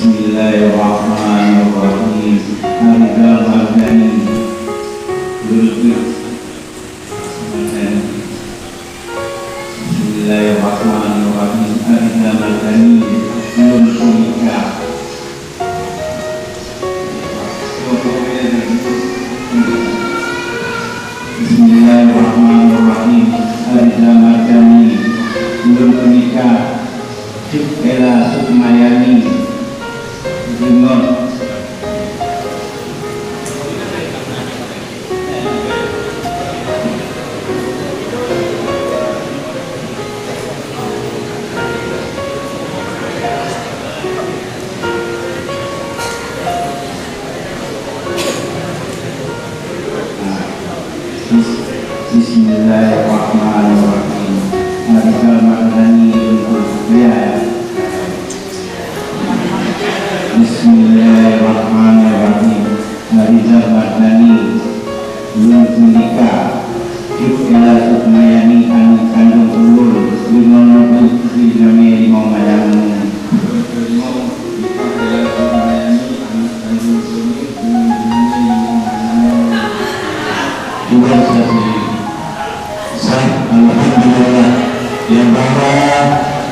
Bismillahirrahmanirrahim. Al-Ridal Mardani Bismillahirrahmanirrahim. Al-Ridal Mardani Nurul Komika. Bismillahirrahmanirrahim. Al-Ridal Mardani Nurul Komika Ela Sukmayani Jumon. Bismillahirrahmanirrahim. Al-Ridal Mardani Bismillahirrahmanirrahim. Al-Ridal Mardani Lulkulika Ela Sukmayani Anu Kandung Ulul Limon Putri Jami Limon Mayamu juga alhamdulillah yang bahwa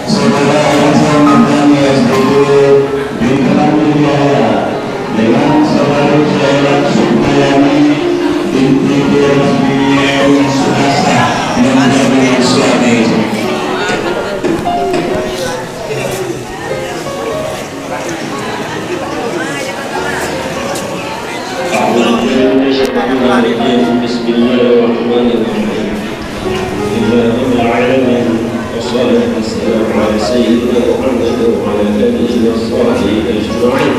saudara yang saya Mardani SBY dengan saudara saya Sukmayani binti beliau sudah sah dan menjadi suami. Bismillahirrahmanirrahim. Alhamdulillahirrahmanirrahim. Wassalatu wassalamu ala sayyidina Muhammad wa ala alihi wa sahbihi ajma'in.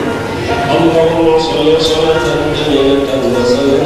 Allahumma shalli salatan jamilatan wa sallim